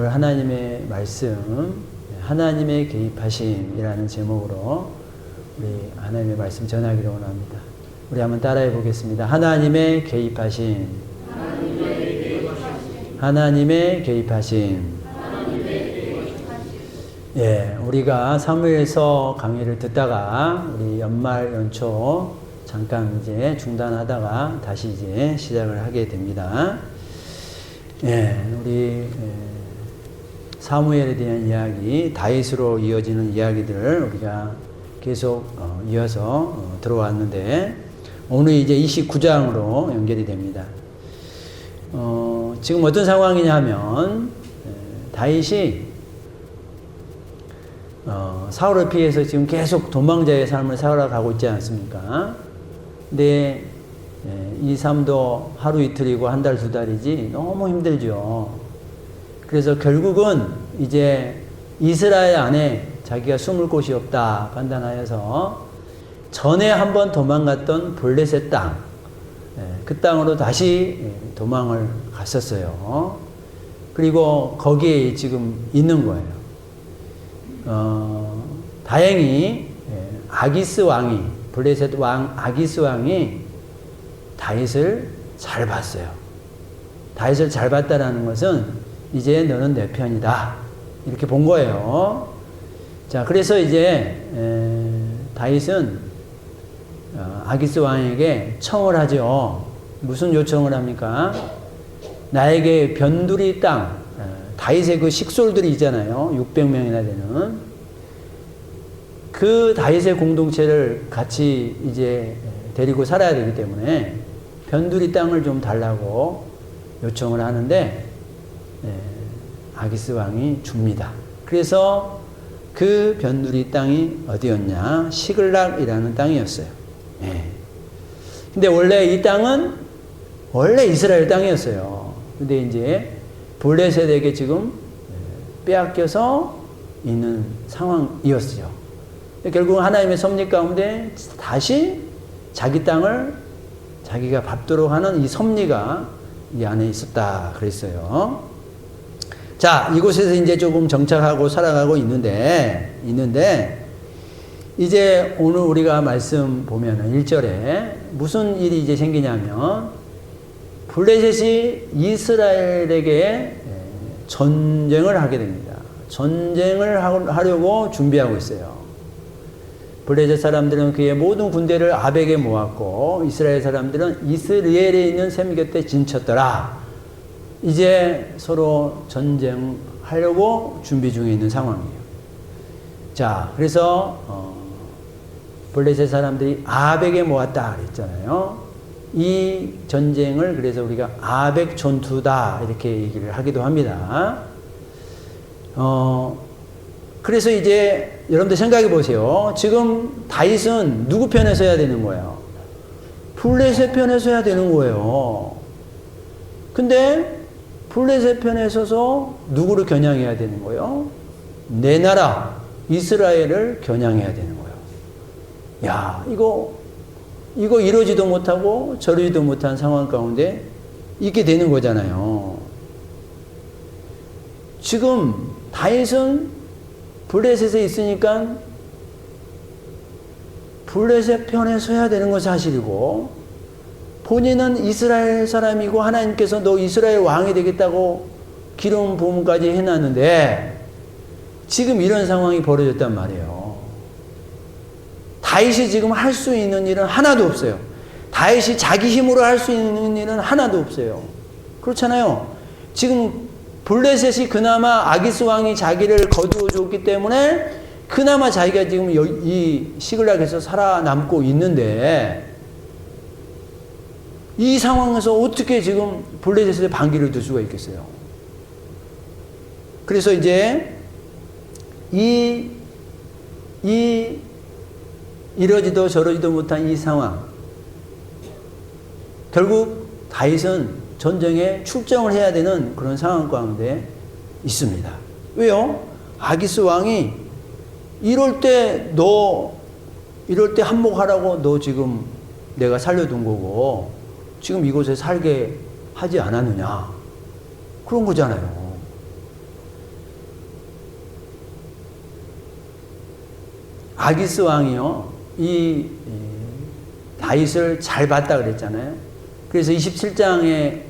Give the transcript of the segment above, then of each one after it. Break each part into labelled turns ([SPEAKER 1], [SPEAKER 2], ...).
[SPEAKER 1] 하나님의 말씀, 하나님의 개입하심이라는 제목으로 우리 하나님의 말씀 전하기를 원합니다. 우리 한번 따라해 보겠습니다. 하나님의 개입하심. 하나님의 개입하심. 예, 우리가 사무엘서 강의를 듣다가 우리 연말 연초 잠깐 이제 중단하다가 다시 이제 시작을 하게 됩니다. 예, 우리 사무엘에 대한 이야기, 다윗으로 이어지는 이야기들을 우리가 계속 이어서 들어왔는데 오늘 이제 29장으로 연결이 됩니다. 지금 어떤 상황이냐 하면 다윗이 사울을 피해서 지금 계속 도망자의 삶을 살아가고 있지 않습니까? 근데 이 삶도 하루 이틀이고 한 달, 두 달이지 너무 힘들죠. 그래서 결국은 이제 이스라엘 안에 자기가 숨을 곳이 없다 판단하여서 전에 한번 도망갔던 블레셋 땅, 그 땅으로 다시 도망을 갔었어요. 그리고 거기에 지금 있는 거예요. 다행히 아기스 왕이, 블레셋 왕 아기스 왕이 다윗을 잘 봤어요. 다윗을 잘 봤다라는 것은 이제 너는 내 편이다 이렇게 본 거예요. 자, 그래서 이제 다윗은 아기스 왕에게 청을 하죠. 무슨 요청을 합니까? 나에게 변두리 땅, 다윗의 그 식솔들이 있잖아요. 600명이나 되는 그 다윗의 공동체를 같이 이제 데리고 살아야 되기 때문에 변두리 땅을 좀 달라고 요청을 하는데 아기스 왕이 줍니다. 그래서 그 변두리 땅이 어디였냐? 시글락이라는 땅이었어요. 근데 원래 이 땅은 원래 이스라엘 땅이었어요. 근데 이제 블레셋에게 지금 빼앗겨서 있는 상황이었어요. 결국 하나님의 섭리 가운데 다시 자기 땅을 자기가 밟도록 하는 이 섭리가 이 안에 있었다 그랬어요. 자, 이곳에서 이제 조금 정착하고 살아가고 있는데 이제 오늘 우리가 말씀 보면은 1절에 무슨 일이 이제 생기냐면 블레셋이 이스라엘에게 전쟁을 하게 됩니다. 전쟁을 하려고 준비하고 있어요. 블레셋 사람들은 그의 모든 군대를 아벡에 모았고 이스라엘 사람들은 이스라엘에 있는 셈 곁에 진쳤더라. 이제 서로 전쟁하려고 준비 중에 있는 상황이에요. 자, 그래서 블레셋 사람들이 아벡에 모았다 그랬잖아요. 이 전쟁을 그래서 우리가 아벡 전투다 이렇게 얘기를 하기도 합니다. 그래서 이제 여러분들 생각해 보세요. 지금 다윗은 누구 편에 서야 되는 거예요? 블레셋 편에 서야 되는 거예요. 근데 블레셋 편에 서서 누구를 겨냥해야 되는 거예요? 내 나라 이스라엘을 겨냥해야 되는 거예요. 야, 이거 이러지도 못하고 저러지도 못한 상황 가운데 있게 되는 거잖아요. 지금 다윗은 블레셋에 있으니까 블레셋 편에 서야 되는 건 사실이고 본인은 이스라엘 사람이고 하나님께서 너 이스라엘 왕이 되겠다고 기름 부음까지 해놨는데 지금 이런 상황이 벌어졌단 말이에요. 다윗이 지금 할 수 있는 일은 하나도 없어요. 다윗이 자기 힘으로 할 수 있는 일은 하나도 없어요. 그렇잖아요. 지금 블레셋이 그나마 아기스 왕이 자기를 거두어 줬기 때문에 그나마 자기가 지금 이 시글락에서 살아남고 있는데 이 상황에서 어떻게 지금 블레셋의 반기를 들 수가 있겠어요? 그래서 이제 이러지도 저러지도 못한 이 상황, 결국 다윗은 전쟁에 출정을 해야 되는 그런 상황 가운데 있습니다. 왜요? 아기스 왕이 이럴 때 한몫하라고 너 지금 내가 살려둔 거고 지금 이곳에 살게 하지 않았느냐. 그런 거잖아요. 아기스 왕이요, 이 다윗을 잘 봤다 그랬잖아요. 그래서 27장의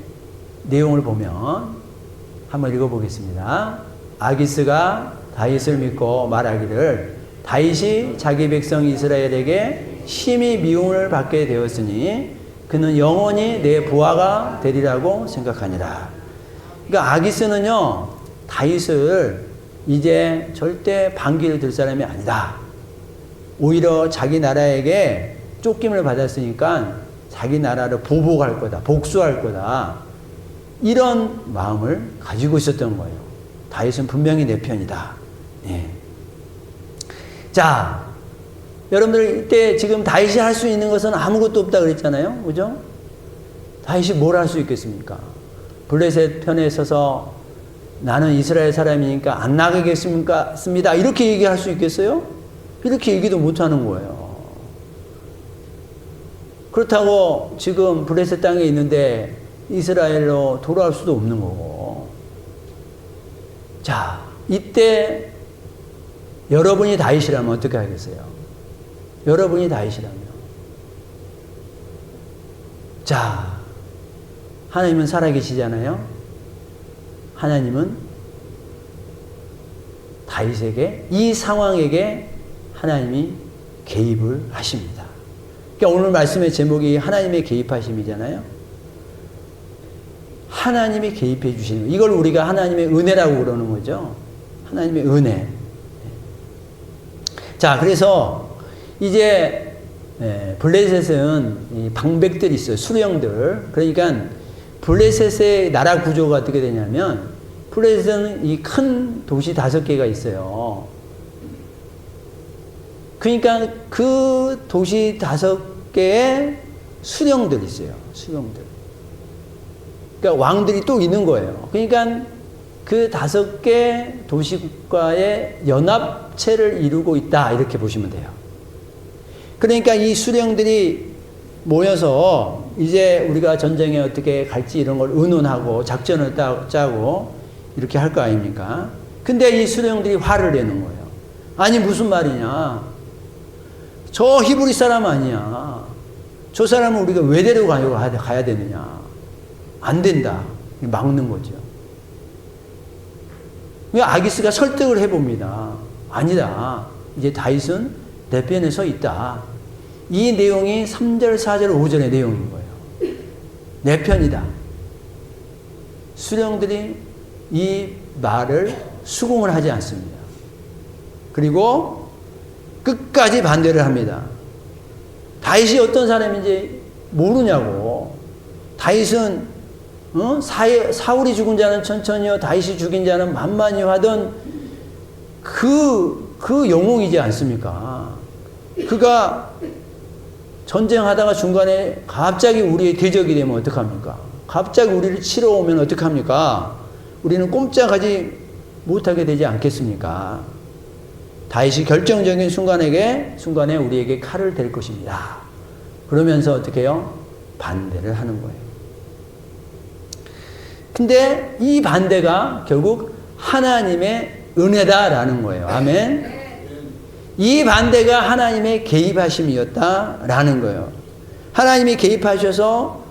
[SPEAKER 1] 내용을 보면 한번 읽어보겠습니다. 아기스가 다윗을 믿고 말하기를 다윗이 자기 백성 이스라엘에게 심히 미움을 받게 되었으니 그는 영원히 내 부하가 되리라고 생각하니라. 그러니까 아기스는요, 다윗을 이제 절대 반기를 들 사람이 아니다. 오히려 자기 나라에게 쫓김을 받았으니까 자기 나라를 보복할 거다, 복수할 거다, 이런 마음을 가지고 있었던 거예요. 다윗은 분명히 내 편이다. 예. 자, 여러분들 이때 지금 다윗이 할 수 있는 것은 아무것도 없다 그랬잖아요. 그죠? 다윗이 뭘 할 수 있겠습니까? 블레셋 편에 서서 나는 이스라엘 사람이니까 안 나가겠습니다, 이렇게 얘기할 수 있겠어요? 이렇게 얘기도 못하는 거예요. 그렇다고 지금 블레셋 땅에 있는데 이스라엘로 돌아올 수도 없는 거고. 자, 이때 여러분이 다윗이라면 어떻게 하겠어요? 여러분이 다윗이라면. 자, 하나님은 살아계시잖아요. 하나님은 다윗에게, 이 상황에게 하나님이 개입을 하십니다. 그러니까 오늘 말씀의 제목이 하나님의 개입하심이잖아요. 하나님이 개입해 주시는 거. 이걸 우리가 하나님의 은혜라고 그러는 거죠. 하나님의 은혜. 자, 그래서 이제 블레셋은 방백들이 있어요. 수령들. 그러니까 블레셋의 나라 구조가 어떻게 되냐면, 블레셋은 이 큰 도시 5개가 있어요. 그러니까 그 도시 5개의 수령들이 있어요. 수령들. 그러니까 왕들이 또 있는 거예요. 그러니까 그 5개 도시국가의 연합체를 이루고 있다, 이렇게 보시면 돼요. 그러니까 이 수령들이 모여서 이제 우리가 전쟁에 어떻게 갈지 이런 걸 의논하고 작전을 짜고 이렇게 할 거 아닙니까? 근데 이 수령들이 화를 내는 거예요. 아니, 무슨 말이냐? 저 히브리 사람 아니야. 저 사람은 우리가 왜 데려가려고 가야 되느냐? 안 된다. 막는 거죠. 아기스가 설득을 해봅니다. 아니다. 이제 다윗은 내 편에 서 있다. 이 내용이 3절, 4절, 5절의 내용인 거예요. 내 편이다. 수령들이 이 말을 수긍을 하지 않습니다. 그리고 끝까지 반대를 합니다. 다윗이 어떤 사람인지 모르냐고. 다윗은 사울이 죽은 자는 천천히요, 다윗이 죽인 자는 만만히요 하던 그 영웅이지 않습니까? 그가 전쟁하다가 중간에 갑자기 우리의 대적이 되면 어떡합니까? 갑자기 우리를 치러 오면 어떡합니까? 우리는 꼼짝하지 못하게 되지 않겠습니까? 다윗이 결정적인 순간에 우리에게 칼을 댈 것입니다. 그러면서 어떻게 해요? 반대를 하는 거예요. 근데 이 반대가 결국 하나님의 은혜다라는 거예요. 아멘. 이 반대가 하나님의 개입하심이었다라는 거예요. 하나님이 개입하셔서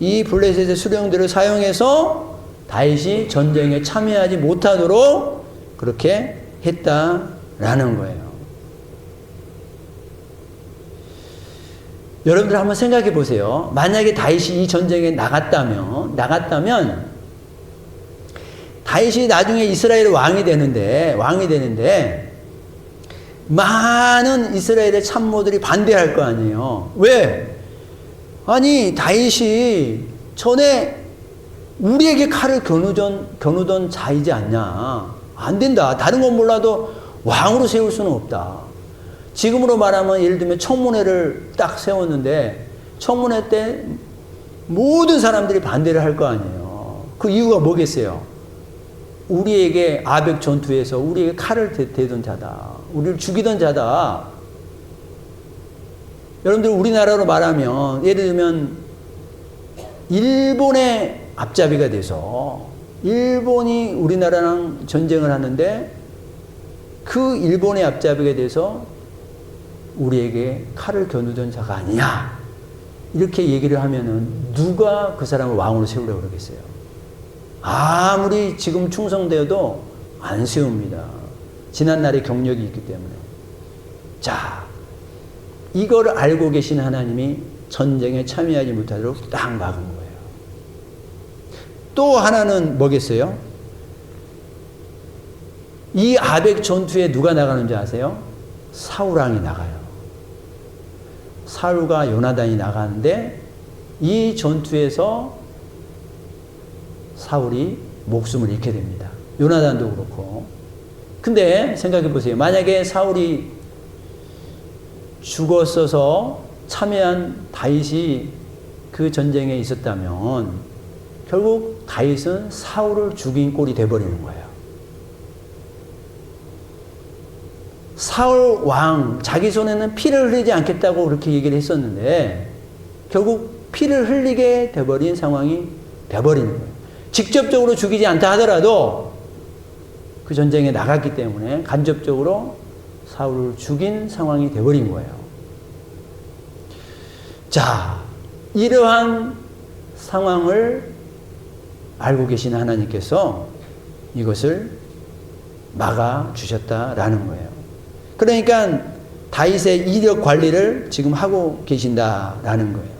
[SPEAKER 1] 이 블레셋의 수령들을 사용해서 다윗이 전쟁에 참여하지 못하도록 그렇게 했다라는 거예요. 여러분들 한번 생각해 보세요. 만약에 다윗이 이 전쟁에 나갔다면 다윗이 나중에 이스라엘 왕이 되는데 많은 이스라엘의 참모들이 반대할 거 아니에요. 왜? 아니, 다윗이 전에 우리에게 칼을 겨누던 자이지 않냐. 안 된다. 다른 건 몰라도 왕으로 세울 수는 없다. 지금으로 말하면 예를 들면 청문회를 딱 세웠는데 청문회 때 모든 사람들이 반대를 할 거 아니에요. 그 이유가 뭐겠어요? 우리에게 아벡 전투에서 우리에게 칼을 대던 자다. 우리를 죽이던 자다. 여러분들 우리나라로 말하면 예를 들면 일본의 앞잡이가 돼서 일본이 우리나라랑 전쟁을 하는데 그 일본의 앞잡이가 돼서 우리에게 칼을 겨누던 자가 아니냐. 이렇게 얘기를 하면은 누가 그 사람을 왕으로 세우려고 그러겠어요? 아무리 지금 충성되어도 안 세웁니다. 지난날의 경력이 있기 때문에. 자, 이걸 알고 계신 하나님이 전쟁에 참여하지 못하도록 딱 막은 거예요. 또 하나는 뭐겠어요? 이 아벡 전투에 누가 나가는지 아세요? 사울왕이 나가요. 사울과 요나단이 나가는데 이 전투에서 사울이 목숨을 잃게 됩니다. 요나단도 그렇고. 근데 생각해 보세요. 만약에 사울이 죽었어서 참여한 다윗이 그 전쟁에 있었다면 결국 다윗은 사울을 죽인 꼴이 돼버리는 거예요. 사울 왕 자기 손에는 피를 흘리지 않겠다고 그렇게 얘기를 했었는데 결국 피를 흘리게 돼버린 상황이 돼버리는 거예요. 직접적으로 죽이지 않다 하더라도 그 전쟁에 나갔기 때문에 간접적으로 사울을 죽인 상황이 돼버린 거예요. 자, 이러한 상황을 알고 계신 하나님께서 이것을 막아주셨다라는 거예요. 그러니까 다윗의 이력 관리를 지금 하고 계신다라는 거예요.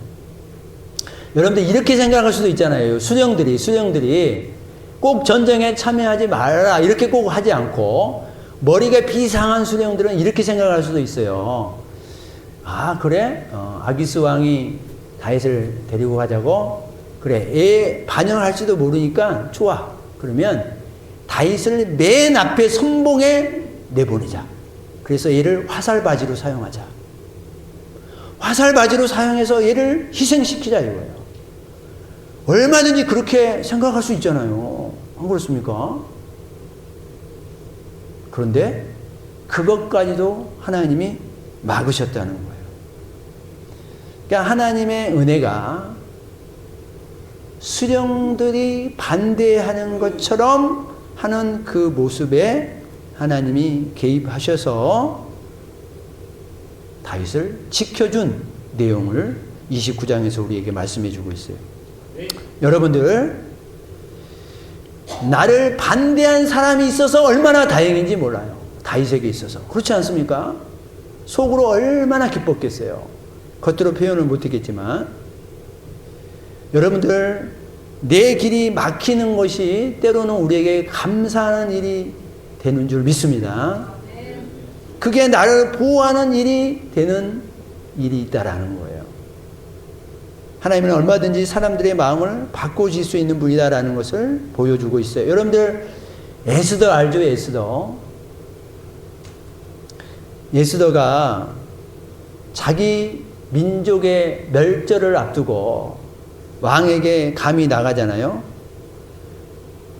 [SPEAKER 1] 여러분들 이렇게 생각할 수도 있잖아요. 수령들이 꼭 전쟁에 참여하지 말아라 이렇게 꼭 하지 않고 머리가 비상한 수령들은 이렇게 생각할 수도 있어요. 아 그래? 아기스 왕이 다윗을 데리고 가자고? 그래 애 반영할지도 모르니까 좋아. 그러면 다윗을 맨 앞에 선봉에 내보내자. 그래서 얘를 화살바지로 사용하자. 화살바지로 사용해서 얘를 희생시키자 이거예요. 얼마든지 그렇게 생각할 수 있잖아요. 안 그렇습니까? 그런데 그것까지도 하나님이 막으셨다는 거예요. 그러니까 하나님의 은혜가 수령들이 반대하는 것처럼 하는 그 모습에 하나님이 개입하셔서 다윗을 지켜준 내용을 29장에서 우리에게 말씀해 주고 있어요. 네. 여러분들 나를 반대한 사람이 있어서 얼마나 다행인지 몰라요. 다윗에게 있어서. 그렇지 않습니까? 속으로 얼마나 기뻤겠어요. 겉으로 표현을 못했겠지만 여러분들 내 길이 막히는 것이 때로는 우리에게 감사하는 일이 되는 줄 믿습니다. 그게 나를 보호하는 일이 되는 일이 있다라는 거예요. 하나님은 얼마든지 사람들의 마음을 바꾸실 수 있는 분이다라는 것을 보여주고 있어요. 여러분들 에스더 알죠? 에스더가 자기 민족의 멸절을 앞두고 왕에게 감히 나가잖아요.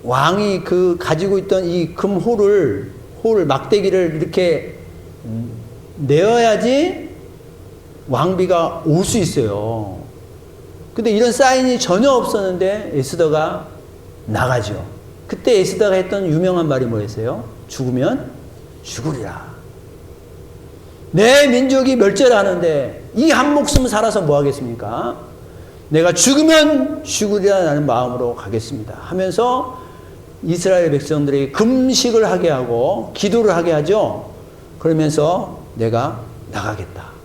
[SPEAKER 1] 왕이 그 가지고 있던 이 금홀을 막대기를 이렇게 내어야지 왕비가 올 수 있어요. 근데 이런 사인이 전혀 없었는데 에스더가 나가죠. 그때 에스더가 했던 유명한 말이 뭐였어요? 죽으면 죽으리라. 내 민족이 멸절하는데 이 한 목숨 살아서 뭐 하겠습니까? 내가 죽으면 죽으리라는 마음으로 가겠습니다 하면서 이스라엘 백성들에게 금식을 하게 하고 기도를 하게 하죠. 그러면서 내가 나가겠다.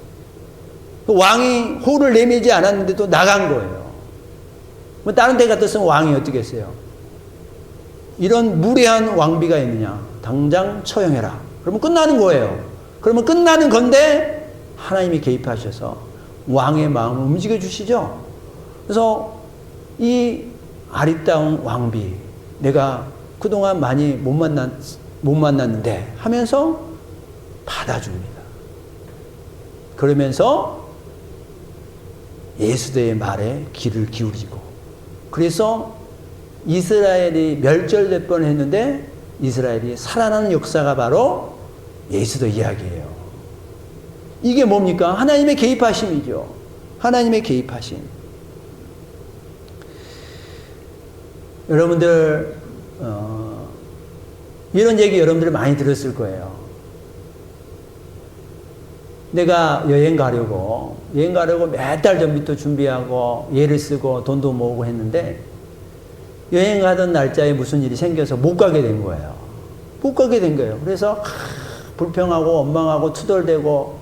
[SPEAKER 1] 왕이 호를 내밀지 않았는데도 나간 거예요. 뭐 다른 데 같았으면 왕이 어떻게 했어요? 이런 무례한 왕비가 있느냐? 당장 처형해라. 그러면 끝나는 거예요. 그러면 끝나는 건데 하나님이 개입하셔서 왕의 마음을 움직여 주시죠. 그래서 이 아리따운 왕비 내가 그동안 많이 못 만났는데 하면서 받아줍니다. 그러면서 에스더의 말에 귀를 기울이고 그래서 이스라엘이 멸절될 뻔했는데 이스라엘이 살아나는 역사가 바로 에스더 이야기예요. 이게 뭡니까? 하나님의 개입하심이죠. 하나님의 개입하심. 여러분들 이런 얘기 여러분들이 많이 들었을 거예요. 내가 여행 가려고 몇 달 전부터 준비하고 예를 쓰고 돈도 모으고 했는데 여행 가던 날짜에 무슨 일이 생겨서 못 가게 된 거예요. 못 가게 된 거예요. 그래서 불평하고 원망하고 투덜대고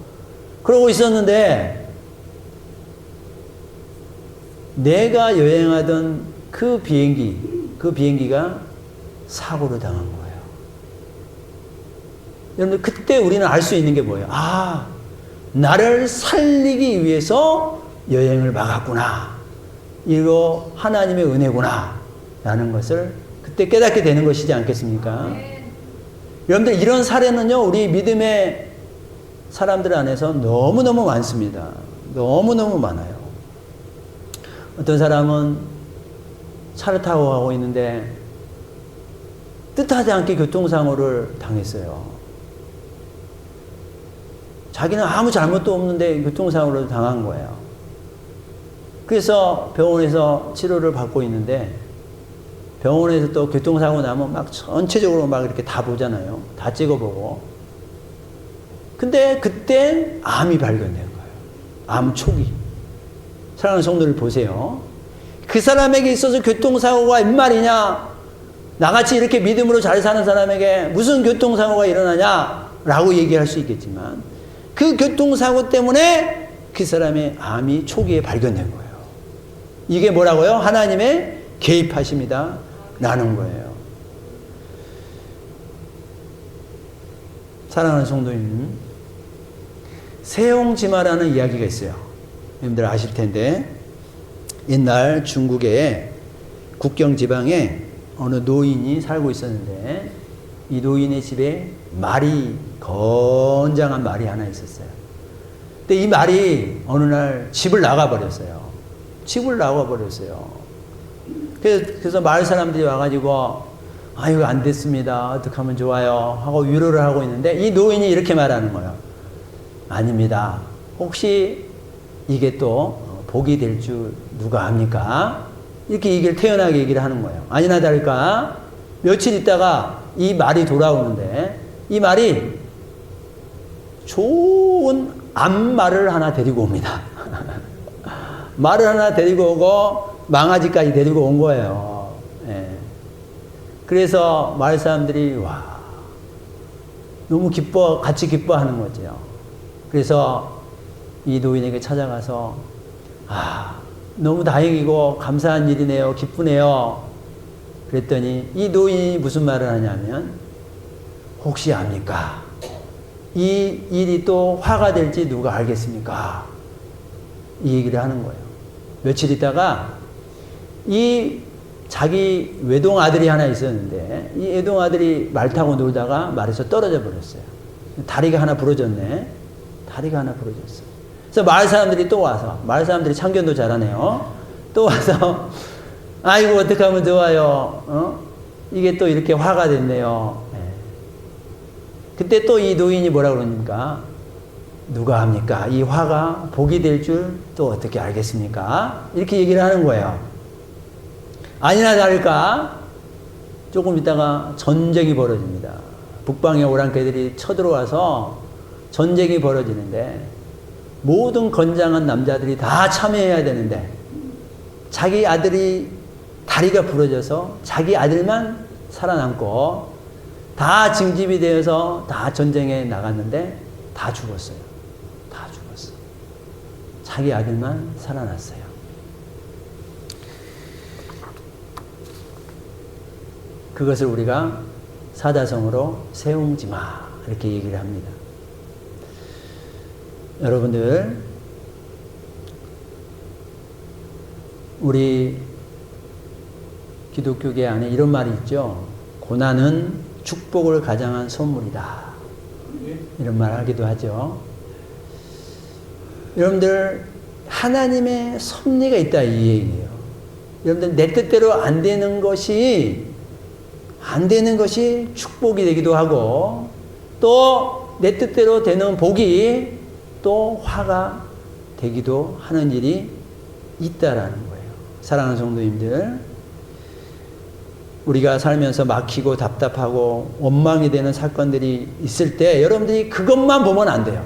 [SPEAKER 1] 그러고 있었는데 내가 여행하던 그 비행기가 사고로 당한 거예요. 여러분들 그때 우리는 알 수 있는 게 뭐예요? 아, 나를 살리기 위해서 여행을 막았구나. 이거 하나님의 은혜구나. 라는 것을 그때 깨닫게 되는 것이지 않겠습니까? 여러분들 이런 사례는요, 우리 믿음의 사람들 안에서 너무너무 많습니다. 너무너무 많아요. 어떤 사람은 차를 타고 가고 있는데 뜻하지 않게 교통사고를 당했어요. 자기는 아무 잘못도 없는데 교통사고를 당한 거예요. 그래서 병원에서 치료를 받고 있는데 병원에서 또 교통사고 나면 막 전체적으로 막 이렇게 다 보잖아요. 다 찍어보고. 근데 그때 암이 발견된 거예요. 암 초기. 사랑하는 성도를 보세요. 그 사람에게 있어서 교통사고가 웬 말이냐? 나같이 이렇게 믿음으로 잘 사는 사람에게 무슨 교통사고가 일어나냐? 라고 얘기할 수 있겠지만 그 교통사고 때문에 그 사람의 암이 초기에 발견된 거예요. 이게 뭐라고요? 하나님의 개입하심이다 라는 거예요. 사랑하는 성도님, 세옹지마라는 이야기가 있어요. 여러분들 아실 텐데 옛날 중국의 국경 지방에 어느 노인이 살고 있었는데 이 노인의 집에 건장한 말이 하나 있었어요. 근데 이 말이 어느 날 집을 나가버렸어요. 그래서 마을 사람들이 와가지고 아유 안 됐습니다. 어떻게 하면 좋아요 하고 위로를 하고 있는데 이 노인이 이렇게 말하는 거예요. 아닙니다. 혹시 이게 또 복이 될 줄 누가 압니까? 이렇게 얘기를 태연하게 얘기를 하는 거예요. 아니나 다를까 며칠 있다가 이 말이 돌아오는데 이 말이 좋은 암말을 하나 데리고 옵니다. 말을 하나 데리고 오고 망아지까지 데리고 온 거예요. 예. 그래서 마을 사람들이 와 너무 같이 기뻐하는 거죠. 그래서 이 노인에게 찾아가서 너무 다행이고 감사한 일이네요. 기쁘네요. 그랬더니 이 노인이 무슨 말을 하냐면 혹시 압니까? 이 일이 또 화가 될지 누가 알겠습니까? 이 얘기를 하는 거예요. 며칠 있다가 이 자기 외동 아들이 하나 있었는데 이 외동 아들이 말 타고 놀다가 말에서 떨어져 버렸어요. 다리가 하나 부러졌네. 그래서 마을 사람들이 또 와서 마을 사람들이 참견도 잘하네요. 또 와서 아이고 어떻게 하면 좋아요. 이게 또 이렇게 화가 됐네요. 네. 그때 또 이 노인이 뭐라 그러니까 누가 합니까? 이 화가 복이 될 줄 또 어떻게 알겠습니까? 이렇게 얘기를 하는 거예요. 아니나 다를까 조금 있다가 전쟁이 벌어집니다. 북방의 오랑캐들이 쳐들어와서 전쟁이 벌어지는데 모든 건장한 남자들이 다 참여해야 되는데 자기 아들이 다리가 부러져서 자기 아들만 살아남고 다 징집이 되어서 다 전쟁에 나갔는데 다 죽었어요. 자기 아들만 살아났어요. 그것을 우리가 사자성어로 세옹지마 이렇게 얘기를 합니다. 여러분들 우리 기독교계 안에 이런 말이 있죠. 고난은 축복을 가장한 선물이다. 이런 말 하기도 하죠. 여러분들 하나님의 섭리가 있다 이 얘기예요. 여러분들 내 뜻대로 안 되는 것이 축복이 되기도 하고 또 내 뜻대로 되는 복이 또 화가 되기도 하는 일이 있다라는 거예요. 사랑하는 성도님들, 우리가 살면서 막히고 답답하고 원망이 되는 사건들이 있을 때 여러분들이 그것만 보면 안 돼요.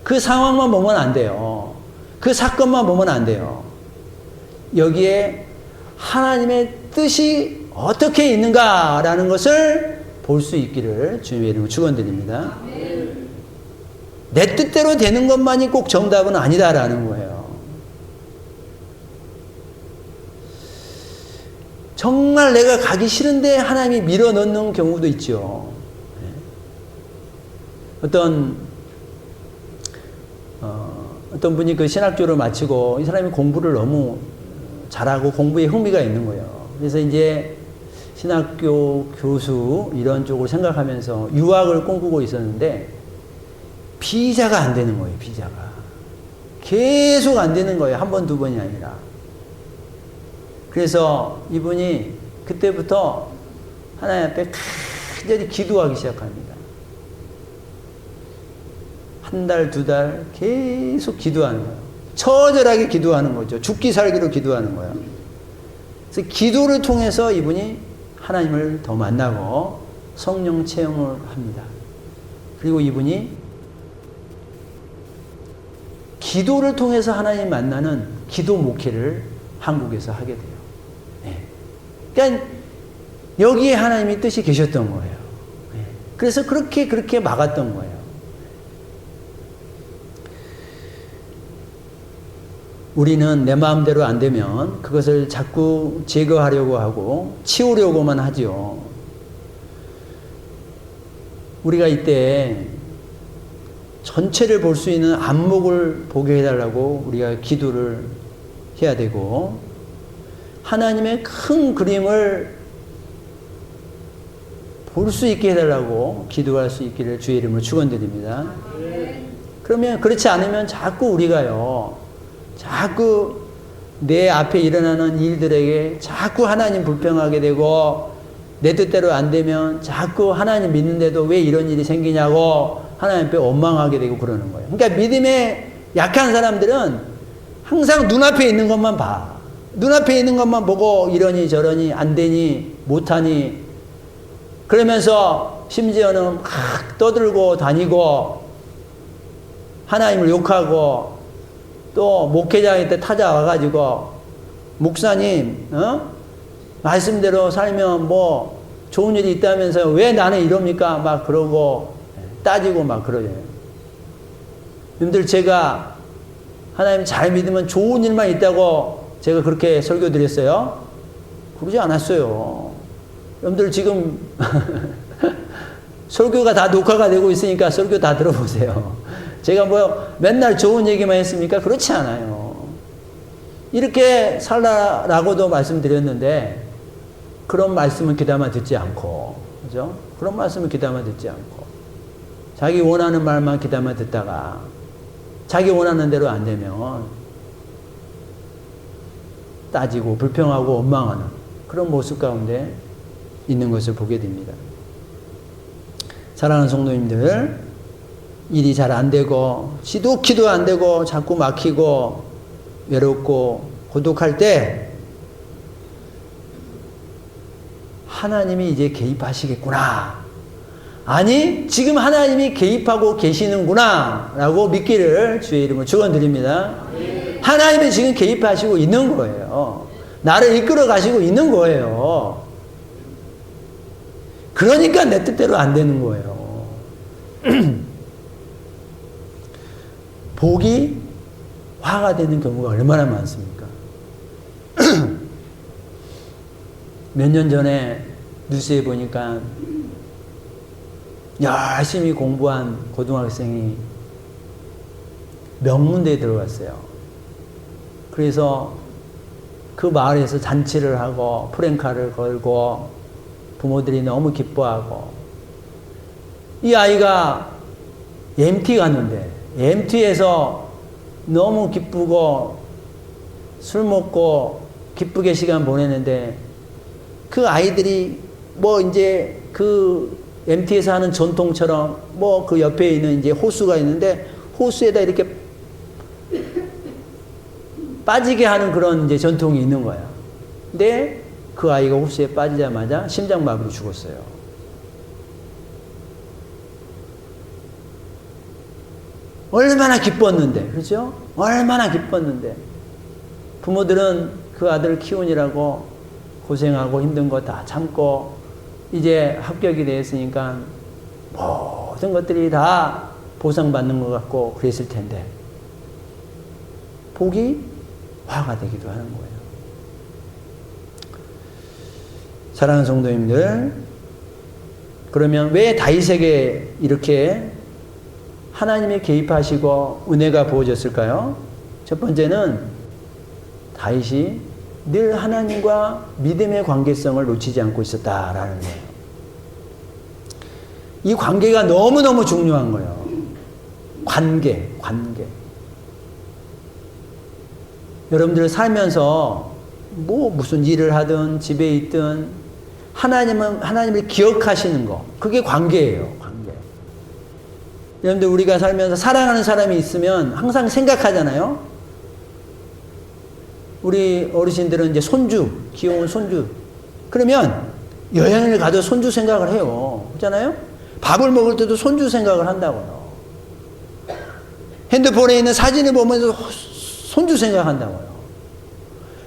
[SPEAKER 1] 그 상황만 보면 안 돼요. 그 사건만 보면 안 돼요. 여기에 하나님의 뜻이 어떻게 있는가라는 것을 볼 수 있기를 주님의 이름으로 축원드립니다. 내 뜻대로 되는 것만이 꼭 정답은 아니다라는 거예요. 정말 내가 가기 싫은데 하나님이 밀어넣는 경우도 있죠. 어떤 분이 그 신학교를 마치고 이 사람이 공부를 너무 잘하고 공부에 흥미가 있는 거예요. 그래서 이제 신학교 교수 이런 쪽으로 생각하면서 유학을 꿈꾸고 있었는데 비자가 안 되는 거예요. 비자가 계속 안 되는 거예요. 한 번, 두 번이 아니라. 그래서 이분이 그때부터 하나님 앞에 간절히 기도하기 시작합니다. 한 달, 두 달 계속 기도하는 거예요. 처절하게 기도하는 거죠. 죽기 살기로 기도하는 거예요. 그래서 기도를 통해서 이분이 하나님을 더 만나고 성령 체험을 합니다. 그리고 이분이 기도를 통해서 하나님 만나는 기도 목회를 한국에서 하게 돼요. 네. 그러니까 여기에 하나님의 뜻이 계셨던 거예요. 네. 그래서 그렇게 막았던 거예요. 우리는 내 마음대로 안 되면 그것을 자꾸 제거하려고 하고 치우려고만 하죠. 우리가 이때 전체를 볼 수 있는 안목을 보게 해달라고 우리가 기도를 해야 되고, 하나님의 큰 그림을 볼 수 있게 해달라고 기도할 수 있기를 주의 이름으로 축원드립니다. 그러면 그렇지 않으면 자꾸 우리가요, 자꾸 내 앞에 일어나는 일들에게 자꾸 하나님 불평하게 되고, 내 뜻대로 안 되면 자꾸 하나님 믿는데도 왜 이런 일이 생기냐고 하나님 앞에 원망하게 되고 그러는 거예요. 그러니까 믿음에 약한 사람들은 항상 눈앞에 있는 것만 봐. 눈앞에 있는 것만 보고 이러니 저러니 안 되니 못하니 그러면서 심지어는 막 떠들고 다니고 하나님을 욕하고, 또 목회장일 때 찾아와가지고 목사님 말씀대로 살면 뭐 좋은 일이 있다면서요, 왜 나는 이럽니까 막 그러고 따지고 막 그러죠. 여러분들, 제가 하나님 잘 믿으면 좋은 일만 있다고 제가 그렇게 설교 드렸어요? 그러지 않았어요. 여러분들 지금 설교가 다 녹화가 되고 있으니까 설교 다 들어보세요. 제가 뭐 맨날 좋은 얘기만 했습니까? 그렇지 않아요. 이렇게 살라라고도 말씀드렸는데 그런 말씀은 귀담아 듣지 않고, 그죠? 그런 말씀은 귀담아 듣지 않고 자기 원하는 말만 귀담아 듣다가 자기 원하는 대로 안 되면 따지고 불평하고 원망하는 그런 모습 가운데 있는 것을 보게 됩니다. 사랑하는 성도님들, 일이 잘 안 되고 시도키도 안 되고 자꾸 막히고 외롭고 고독할 때 하나님이 이제 개입하시겠구나, 아니 지금 하나님이 개입하고 계시는구나 라고 믿기를 주의 이름으로 축원드립니다. 하나님이 지금 개입하시고 있는 거예요. 나를 이끌어 가시고 있는 거예요. 그러니까 내 뜻대로 안 되는 거예요. 복이 화가 되는 경우가 얼마나 많습니까? 몇 년 전에 뉴스에 보니까 열심히 공부한 고등학생이 명문대에 들어갔어요. 그래서 그 마을에서 잔치를 하고 프랭카를 걸고 부모들이 너무 기뻐하고, 이 아이가 MT 갔는데 MT에서 너무 기쁘고 술 먹고 기쁘게 시간 보내는데, 그 아이들이 뭐 이제 그 MT에서 하는 전통처럼 뭐 그 옆에 있는 이제 호수가 있는데 호수에다 이렇게 빠지게 하는 그런 이제 전통이 있는 거야. 근데 그 아이가 호수에 빠지자마자 심장마비로 죽었어요. 얼마나 기뻤는데, 그렇죠? 얼마나 기뻤는데. 부모들은 그 아들을 키우느라고 고생하고 힘든 거 다 참고 이제 합격이 됐으니까 모든 것들이 다 보상받는 것 같고 그랬을 텐데 복이 화가 되기도 하는 거예요. 사랑하는 성도님들, 그러면 왜 다윗에게 이렇게 하나님이 개입하시고 은혜가 부어졌을까요? 첫 번째는 다윗이 늘 하나님과 믿음의 관계성을 놓치지 않고 있었다라는 거예요. 이 관계가 너무너무 중요한 거예요. 관계. 여러분들 살면서 무슨 일을 하든 집에 있든 하나님을 기억하시는 거, 그게 관계예요. 관계. 여러분들 우리가 살면서 사랑하는 사람이 있으면 항상 생각하잖아요. 우리 어르신들은 이제 손주, 귀여운 손주. 그러면 여행을 가도 손주 생각을 해요. 그렇잖아요? 밥을 먹을 때도 손주 생각을 한다고요. 핸드폰에 있는 사진을 보면서 손주 생각한다고요.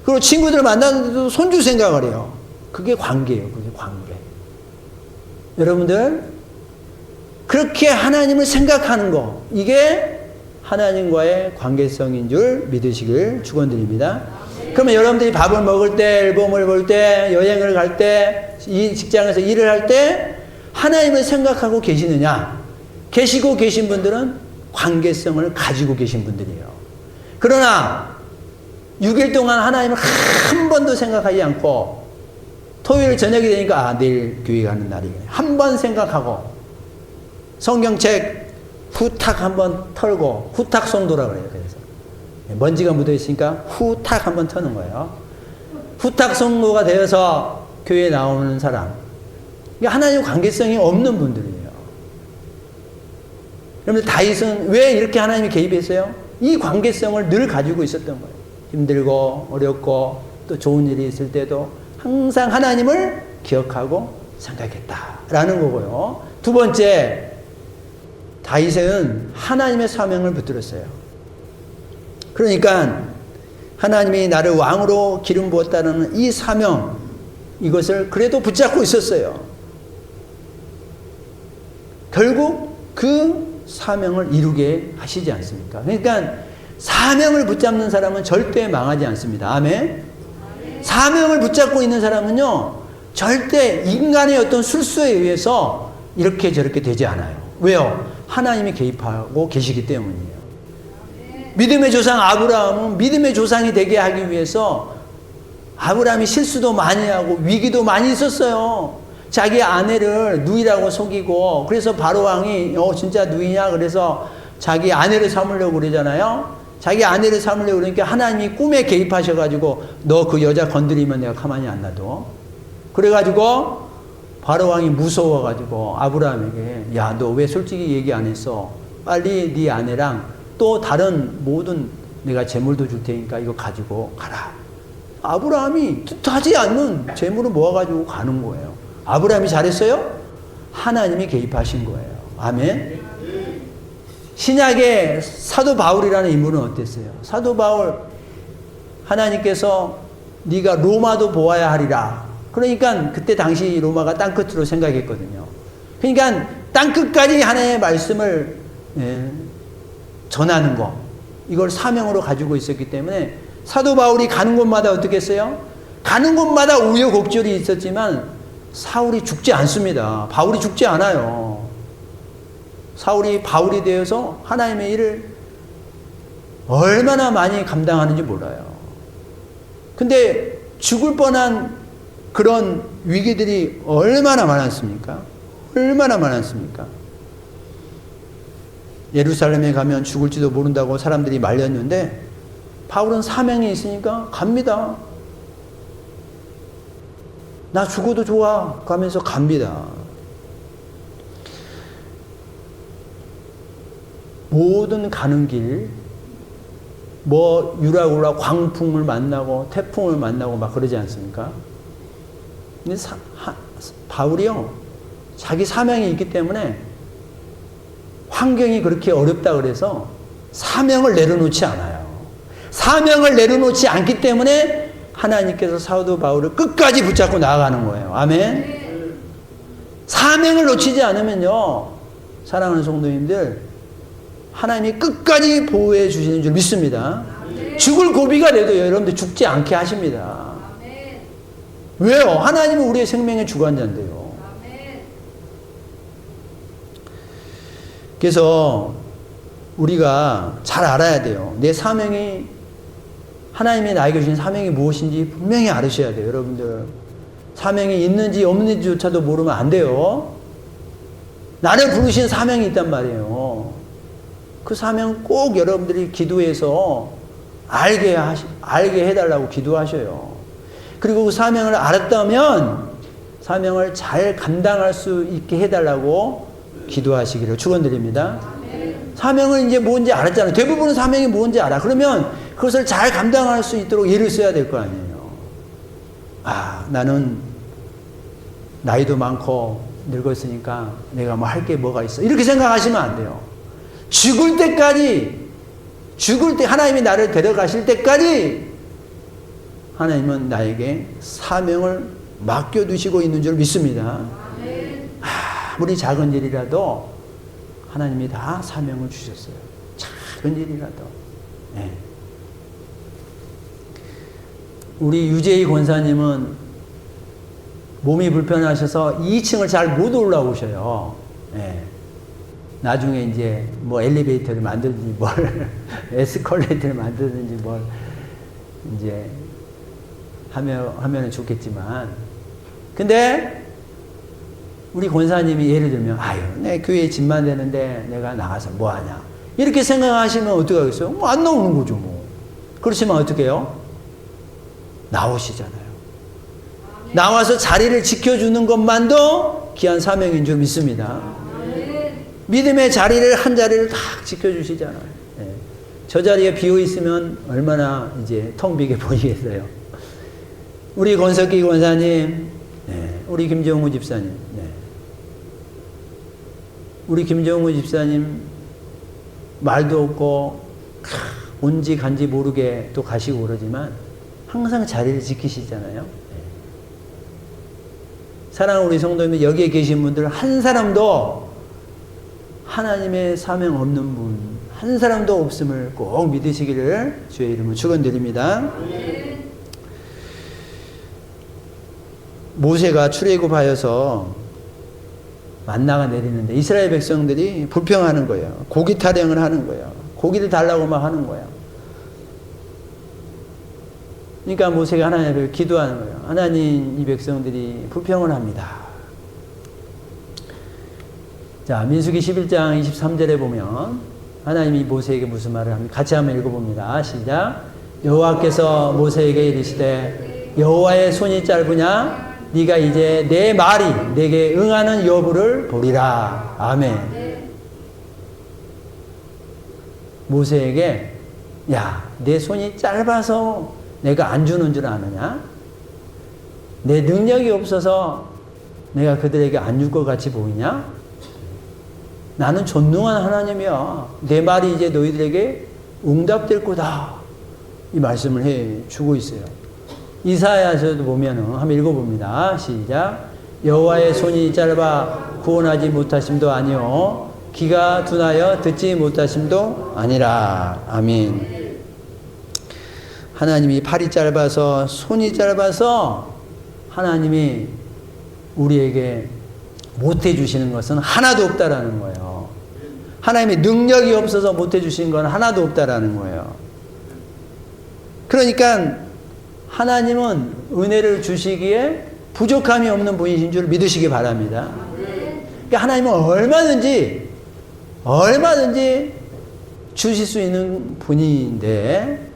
[SPEAKER 1] 그리고 친구들 만나는데도 손주 생각을 해요. 그게 관계예요. 그게 관계. 여러분들, 그렇게 하나님을 생각하는 거, 이게 하나님과의 관계성인 줄 믿으시길 축원드립니다. 그러면 여러분들이 밥을 먹을 때, 앨범을 볼 때, 여행을 갈 때, 이 직장에서 일을 할 때 하나님을 생각하고 계시느냐? 계시고 계신 분들은 관계성을 가지고 계신 분들이에요. 그러나 6일 동안 하나님을 한 번도 생각하지 않고 토요일 저녁이 되니까 내일 교회 가는 날이네. 한 번 생각하고 성경책 후탁 한번 털고, 후탁 성도라 그래요. 그래서 먼지가 묻어 있으니까 후탁 한번 터는 거예요. 후탁 성도가 되어서 교회에 나오는 사람, 하나님 관계성이 없는 분들이에요. 여러분들 다윗은 왜 이렇게 하나님이 개입했어요? 이 관계성을 늘 가지고 있었던 거예요. 힘들고 어렵고 또 좋은 일이 있을 때도 항상 하나님을 기억하고 생각했다라는 거고요. 두 번째, 다윗은 하나님의 사명을 붙들었어요. 그러니까 하나님이 나를 왕으로 기름 부었다는 이 사명, 이것을 그래도 붙잡고 있었어요. 결국 그 사명을 이루게 하시지 않습니까? 그러니까 사명을 붙잡는 사람은 절대 망하지 않습니다. 아멘. 사명을 붙잡고 있는 사람은요, 절대 인간의 어떤 술수에 의해서 이렇게 저렇게 되지 않아요. 왜요? 하나님이 개입하고 계시기 때문이에요. 믿음의 조상 아브라함은 믿음의 조상이 되게 하기 위해서 아브라함이 실수도 많이 하고 위기도 많이 있었어요. 자기 아내를 누이라고 속이고, 그래서 바로왕이 진짜 누이냐 그래서 자기 아내를 삼으려고 그러잖아요. 자기 아내를 삼으려고 그러니까 하나님이 꿈에 개입하셔가지고 너 그 여자 건드리면 내가 가만히 안 놔둬. 그래가지고 바로왕이 무서워가지고 아브라함에게 야, 너 왜 솔직히 얘기 안 했어? 빨리 네 아내랑 또 다른 모든 내가 재물도 줄 테니까 이거 가지고 가라. 아브라함이 뜻하지 않는 재물을 모아가지고 가는 거예요. 아브라함이 잘했어요? 하나님이 개입하신 거예요. 아멘. 신약의 사도 바울이라는 인물은 어땠어요? 사도 바울, 하나님께서 네가 로마도 보아야 하리라. 그러니까 그때 당시 로마가 땅끝으로 생각했거든요. 그러니까 땅끝까지 하나님의 말씀을 전하는 거, 이걸 사명으로 가지고 있었기 때문에 사도 바울이 가는 곳마다 어떻게 했어요? 가는 곳마다 우여곡절이 있었지만 사울이 죽지 않습니다. 바울이 죽지 않아요. 사울이 바울이 되어서 하나님의 일을 얼마나 많이 감당하는지 몰라요. 근데 죽을 뻔한 그런 위기들이 얼마나 많았습니까? 얼마나 많았습니까? 예루살렘에 가면 죽을지도 모른다고 사람들이 말렸는데 바울은 사명이 있으니까 갑니다. 나 죽어도 좋아 가면서 갑니다. 모든 가는 길, 유라굴라 광풍을 만나고 태풍을 만나고 막 그러지 않습니까? 근데 바울이요, 자기 사명이 있기 때문에 환경이 그렇게 어렵다 그래서 사명을 내려놓지 않아요. 사명을 내려놓지 않기 때문에 하나님께서 사도 바울을 끝까지 붙잡고 나아가는 거예요. 아멘. 사명을 놓치지 않으면요, 사랑하는 성도님들, 하나님이 끝까지 보호해 주시는 줄 믿습니다. 죽을 고비가 돼도 여러분들 죽지 않게 하십니다. 왜요? 하나님은 우리의 생명의 주관자인데요. 그래서 우리가 잘 알아야 돼요. 내 사명이, 하나님이 나에게 주신 사명이 무엇인지 분명히 알으셔야 돼요. 여러분들 사명이 있는지 없는지조차도 모르면 안 돼요. 나를 부르신 사명이 있단 말이에요. 그 사명 꼭 여러분들이 기도해서 알게 해달라고 기도하셔요. 그리고 그 사명을 알았다면 사명을 잘 감당할 수 있게 해달라고 기도하시기를 축원드립니다. 사명을 이제 뭔지 알았잖아요. 대부분은 사명이 뭔지 알아. 그러면 그것을 잘 감당할 수 있도록 예를 써야 될 거 아니에요. 아, 나는 나이도 많고 늙었으니까 내가 뭐 할 게 뭐가 있어. 이렇게 생각하시면 안 돼요. 죽을 때까지, 죽을 때 하나님이 나를 데려가실 때까지 하나님은 나에게 사명을 맡겨두시고 있는 줄 믿습니다. 아무리 작은 일이라도 하나님이 다 사명을 주셨어요. 작은 일이라도. 네. 우리 유재희 권사님은 몸이 불편하셔서 2층을 잘 못 올라오셔요. 네. 나중에 이제 뭐 엘리베이터를 만들든지 뭘 에스컬레이터를 만들든지 뭘 이제 하면 좋겠지만, 근데 우리 권사님이 예를 들면, 아유, 내 교회에 집만 되는데 내가 나가서 뭐 하냐, 이렇게 생각하시면 어떻게 하겠어요? 뭐 안 나오는 거죠, 뭐. 그렇지만 어떻게 해요? 나오시잖아요. 나와서 자리를 지켜주는 것만도 귀한 사명인 줄 믿습니다. 믿음의 자리를, 한 자리를 딱 지켜주시잖아요. 네. 저 자리에 비어 있으면 얼마나 이제 텅 비게 보이겠어요. 우리 권석기 권사님, 네. 우리 김정우 집사님, 네. 우리 김정우 집사님 말도 없고 온지 간지 모르게 또 가시고 그러지만 항상 자리를 지키시잖아요. 네. 사랑하는 우리 성도님들, 여기에 계신 분들 한 사람도 하나님의 사명 없는 분 한 사람도 없음을 꼭 믿으시기를 주의 이름으로 축원드립니다. 모세가 출애굽하여서 만나가 내리는데 이스라엘 백성들이 불평하는 거예요. 고기 타령을 하는 거예요. 고기를 달라고 막 하는 거예요. 그러니까 모세가 하나님 앞에 기도하는 거예요. 하나님, 이 백성들이 불평을 합니다. 자, 민수기 11장 23절에 보면 하나님이 모세에게 무슨 말을 합니까? 같이 한번 읽어봅니다. 시작. 여호와께서 모세에게 이르시되 여호와의 손이 짧으냐? 네가 이제 내 말이 내게 응하는 여부를 보리라. 아멘. 모세에게, 야, 내 손이 짧아서 내가 안 주는 줄 아느냐? 내 능력이 없어서 내가 그들에게 안 줄 것 같이 보이냐? 나는 전능한 하나님이야. 내 말이 이제 너희들에게 응답될 거다. 이 말씀을 해 주고 있어요. 이사야서도 보면은 한번 읽어봅니다. 시작. 여호와의 손이 짧아 구원하지 못하심도 아니요 귀가 둔하여 듣지 못하심도 아니라. 아멘. 하나님이 팔이 짧아서, 손이 짧아서 하나님이 우리에게 못해 주시는 것은 하나도 없다라는 거예요. 하나님의 능력이 없어서 못해 주시는 건 하나도 없다라는 거예요. 그러니까 하나님은 은혜를 주시기에 부족함이 없는 분이신 줄 믿으시기 바랍니다. 그러니까 하나님은 얼마든지 주실 수 있는 분인데,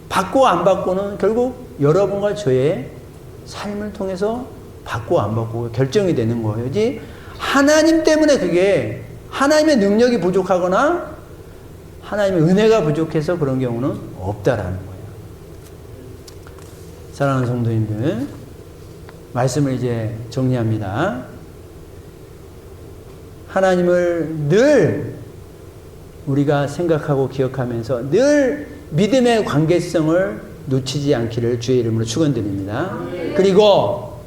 [SPEAKER 1] 받고 안 받고는 결국 여러분과 저의 삶을 통해서 받고 안 받고 결정이 되는 거지, 하나님 때문에 그게 하나님의 능력이 부족하거나 하나님의 은혜가 부족해서 그런 경우는 없다라는 거예요. 사랑하는 성도님들, 말씀을 이제 정리합니다. 하나님을 늘 우리가 생각하고 기억하면서 늘 믿음의 관계성을 놓치지 않기를 주의 이름으로 축원드립니다. 그리고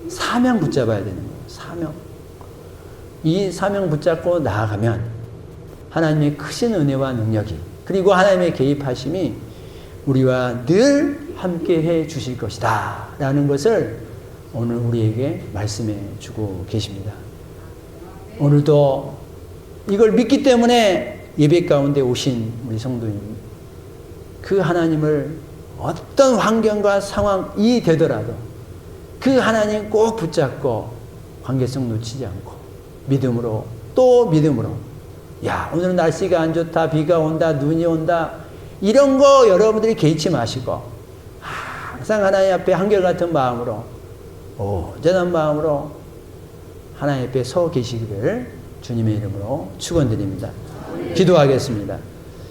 [SPEAKER 1] 사명 붙잡아야 되는 거예요. 사명. 이 사명 붙잡고 나아가면 하나님의 크신 은혜와 능력이 그리고 하나님의 개입하심이 우리와 늘 함께 해 주실 것이다 라는 것을 오늘 우리에게 말씀해 주고 계십니다. 오늘도 이걸 믿기 때문에 예배 가운데 오신 우리 성도님, 그 하나님을 어떤 환경과 상황이 되더라도 그 하나님 꼭 붙잡고 관계성 놓치지 않고 믿음으로 또 믿음으로, 야 오늘은 날씨가 안 좋다, 비가 온다, 눈이 온다, 이런 거 여러분들이 개의치 마시고 항상 하나님 앞에 한결같은 마음으로 온전한 마음으로 하나님 앞에 서 계시기를 주님의 이름으로 축원드립니다. 기도하겠습니다.